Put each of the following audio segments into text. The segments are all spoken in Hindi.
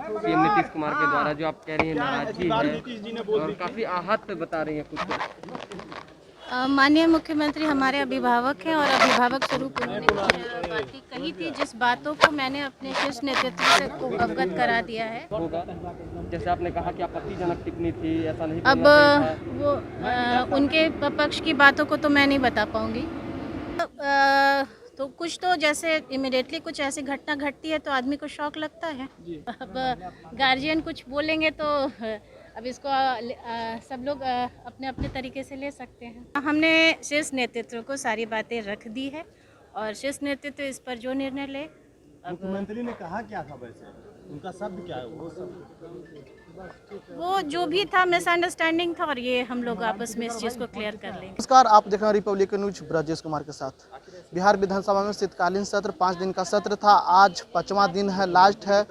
सीएम नीतीश कुमार के द्वारा जो आप कह रही हैं नाराजगी है और काफी आहत बता रही हैं खुद को। माननीय मुख्यमंत्री हमारे अभिभावक हैं और अभिभावक स्वरूप उन्होंने कुछ बातें कही थी, जिस बातों को मैंने अपने शीर्ष नेतृत्व से अवगत करा दिया है। होगा जैसे आपने कहा कि आपत्तिजनक टिप्पणी थी, ऐसा नहीं अब करना चाहिए था। वो उनके पक्ष की बातों को तो मैं नहीं बता पाऊंगी। तो कुछ तो जैसे इमिडिएटली कुछ ऐसी घटना घटती है तो आदमी को शौक लगता है। अब गार्जियन कुछ बोलेंगे तो अब इसको सब लोग अपने अपने तरीके से ले सकते हैं। हमने शीर्ष नेतृत्व को सारी बातें रख दी है और शीर्ष नेतृत्व इस पर जो निर्णय ले। मुख्यमंत्री ने कहा क्या था वैसे, उनका शब्द क्या है? वो जो भी था मिसअंडरस्टैंडिंग था और ये हम लोग आपस में इस चीज़ को क्लियर कर लेंगे। नमस्कार, आप देख रहे हैं रिपब्लिक न्यूज ब्रजेश कुमार के साथ। बिहार विधानसभा में शीतकालीन सत्र 5 दिन का सत्र था। आज 5वां दिन है, लास्ट है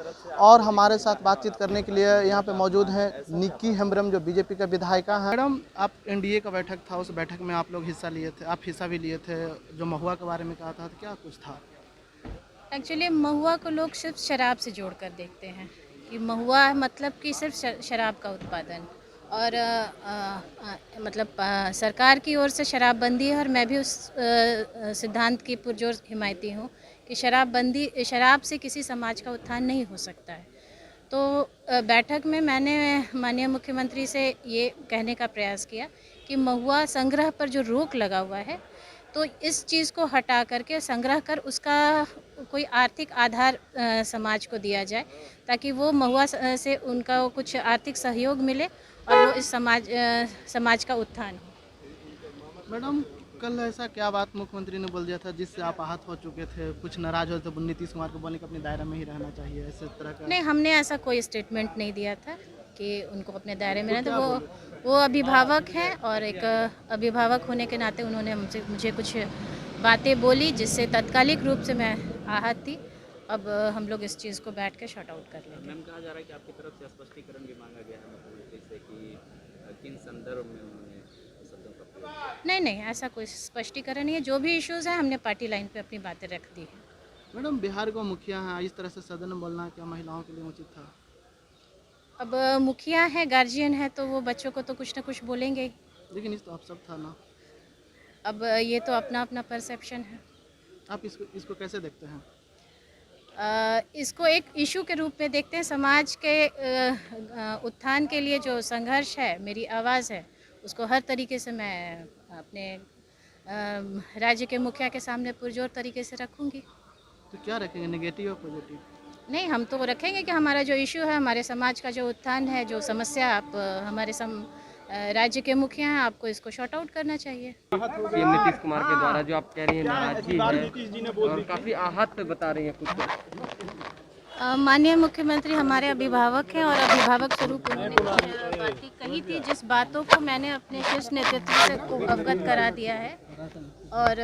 और हमारे साथ बातचीत करने के लिए यहाँ पे मौजूद हैं निक्की हेम्ब्रम जो बीजेपी का विधायिका है। मैडम, आप एनडीए का बैठक था, उस बैठक में आप लोग हिस्सा लिए थे, आप हिस्सा भी लिए थे। जो महुआ के बारे में कहा था तो क्या कुछ था? एक्चुअली महुआ को लोग सिर्फ शराब से जोड़कर देखते हैं कि महुआ मतलब कि सिर्फ शराब का उत्पादन और सरकार की ओर से शराबबंदी है और मैं भी उस सिद्धांत की पुरजोर हिमायती हूँ कि शराब से किसी समाज का उत्थान नहीं हो सकता है। तो बैठक में मैंने माननीय मुख्यमंत्री से ये कहने का प्रयास किया कि महुआ संग्रह पर जो रोक लगा हुआ है तो इस चीज़ को हटा करके संग्रह कर उसका कोई आर्थिक आधार समाज को दिया जाए ताकि वो महुआ से उनका कुछ आर्थिक सहयोग मिले और वो इस समाज का उत्थान हो। मैडम, कल ऐसा क्या बात मुख्यमंत्री ने बोल दिया था जिससे आप आहत हो चुके थे, कुछ नाराज हो तो नीतीश कुमार को बोलने के अपने दायरे में ही रहना चाहिए, ऐसे तरह का? नहीं, हमने ऐसा कोई स्टेटमेंट नहीं दिया था कि उनको अपने दायरे में रहना। तो वो अभिभावक हैं और एक अभिभावक होने के नाते उन्होंने मुझे कुछ बातें बोली जिससे तात्कालिक रूप से मैं आहत थी। अब हम लोग इस चीज़ को बैठ के शॉर्ट आउट कर लेंगे। मैम, कहा जा रहा है कि आपकी तरफ से स्पष्टीकरण भी मांगा गया है मुख्यमंत्री से कि किन संदर्भ में उन्होंने शब्दों का प्रयोग? नहीं, ऐसा कोई स्पष्टीकरण नहीं है। जो भी इश्यूज़ हैं हमने पार्टी लाइन पे अपनी बातें रख दी हैं। मैडम, बिहार को मुखिया हैं, इस तरह से सदन में बोलना क्या महिलाओं के लिए उचित था? अब मुखिया है, गार्जियन है तो वो बच्चों को तो कुछ ना कुछ बोलेंगे ही। लेकिन इस तो आप सब था ना। अब ये तो अपना अपना परसेप्शन है। आप इसको कैसे देखते हैं? इसको एक इशू के रूप में देखते हैं। समाज के उत्थान के लिए जो संघर्ष है, मेरी आवाज़ है, उसको हर तरीके से मैं अपने राज्य के मुखिया के सामने पुरजोर तरीके से रखूँगी। तो क्या रखेंगे, नेगेटिव और पॉजिटिव? नहीं, हम तो रखेंगे कि हमारा जो इशू है, हमारे समाज का जो उत्थान है, जो समस्या आप हमारे राज्य के मुखिया हैं, आपको इसको शॉर्ट आउट करना चाहिए। सीएम नीतीश कुमार के द्वारा जो आप कह रही हैं नाराजगी है और काफी आहत बता रही हैं खुद को। माननीय मुख्यमंत्री हमारे अभिभावक हैं और अभिभावक स्वरूप उन्होंने कुछ बातें कही थी, जिस बातों को मैंने अपने शीर्ष नेतृत्व से अवगत करा दिया है और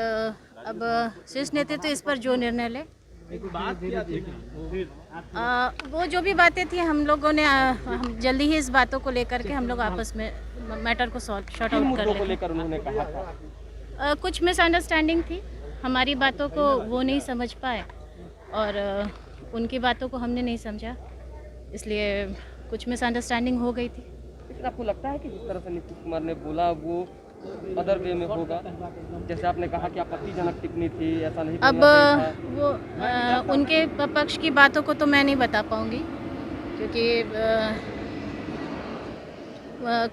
अब शीर्ष नेतृत्व इस पर जो निर्णय ले। वो जो भी बातें थी हम लोगों ने हम जल्दी ही इस बातों को लेकर के हम लोग आपस में मैटर को शॉर्ट आउट कर लेंगे। लेकर उन्होंने कहा था कुछ मिसअंडरस्टैंडिंग थी, हमारी बातों को वो नहीं समझ पाए और उनकी बातों को हमने नहीं समझा, इसलिए कुछ मिसअंडरस्टैंडिंग हो गई थी। लेकिन आपको लगता है कि जिस तरह से नीतीश कुमार ने बोला वो अदर वे में होगा? जैसे आपने कहा कि आपत्तिजनक टिप्पणी थी, ऐसा नहीं अब करना चाहिए था। वो उनके पक्ष की बातों को तो मैं नहीं बता पाऊंगी क्योंकि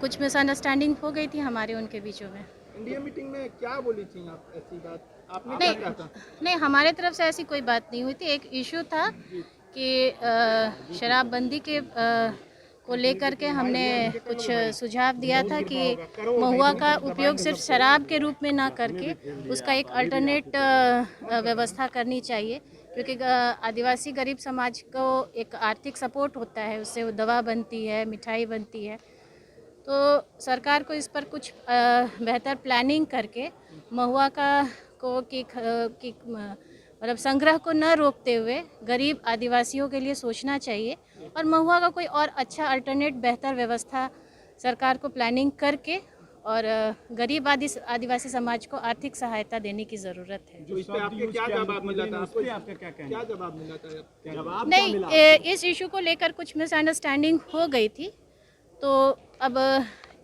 कुछ मिसअंडरस्टैंडिंग हो गई थी हमारे उनके बीचों में। इंडिया मीटिंग में क्या बोली थी आप? ऐसी बात आपने नहीं, क्या कहा था? नहीं, हमारे तरफ से ऐसी कोई बात नहीं हुई थी। एक इशू था कि शराबबंदी के को लेकर के हमने कुछ सुझाव दिया था कि महुआ का उपयोग सिर्फ शराब के रूप में ना करके उसका एक अल्टरनेट व्यवस्था करनी चाहिए क्योंकि आदिवासी गरीब समाज को एक आर्थिक सपोर्ट होता है, उससे वो दवा बनती है, मिठाई बनती है। तो सरकार को इस पर कुछ बेहतर प्लानिंग करके महुआ का को की मतलब संग्रह को न रोकते हुए गरीब आदिवासियों के लिए सोचना चाहिए और महुआ का कोई और अच्छा अल्टरनेट बेहतर व्यवस्था सरकार को प्लानिंग करके और गरीब आदिवासी समाज को आर्थिक सहायता देने की ज़रूरत है। जो इस पे आपके क्या जवाब मिला था? आपको आपका क्या कहना? क्या जवाब मिला था? जवाब नहीं, इस इशू को लेकर कुछ मिसअंडरस्टैंडिंग हो गई थी, तो अब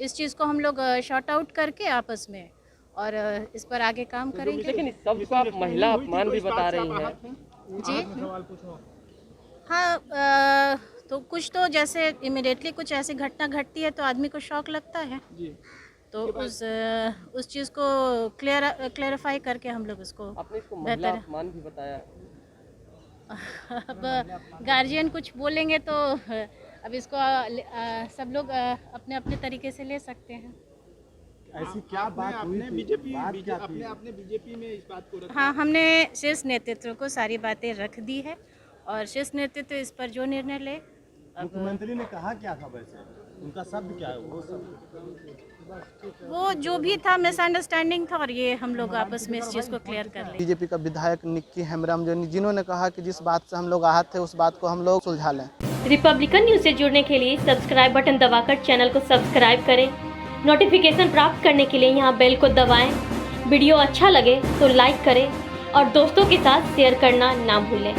इस चीज़ को हम लोग शॉर्ट आउट करके आपस में और इस पर आगे काम करेंगे। लेकिन इस सबको आप महिला अपमान भी बता रही हैं। जी हाँ, तो कुछ तो जैसे इमिडिएटली कुछ ऐसी घटना घटती है तो आदमी को शौक लगता है, तो उस चीज़ को क्लेरिफाई करके हम लोग उसको आपने इसको महिला अपमान भी बताया। अब गार्जियन कुछ बोलेंगे तो अब इसको सब लोग अपने अपने तरीके से ले सकते हैं। ऐसी क्या बात हुई थी? बीजेपी अपने बीजेपी में इस बात को हाँ, हमने शीर्ष नेतृत्व को सारी बातें रख दी है और शीर्ष नेतृत्व इस पर जो निर्णय ले। मुख्यमंत्री ने कहा क्या था वैसे? उनका शब्द क्या है? वो जो भी था मिसअंडरस्टैंडिंग था और ये हम लोग आपस में इस चीज़ को क्लियर कर लें। बीजेपी का विधायक निक्की हेम्ब्रम जिन्होंने कहा कि जिस बात से हम लोग आहत थे उस बात को हम लोग सुलझा लें। रिपब्लिकन न्यूज से जुड़ने के लिए सब्सक्राइब बटन दबाकर चैनल को सब्सक्राइब करें। नोटिफिकेशन प्राप्त करने के लिए यहाँ बेल को दबाएं। वीडियो अच्छा लगे तो लाइक करें और दोस्तों के साथ शेयर करना ना भूलें।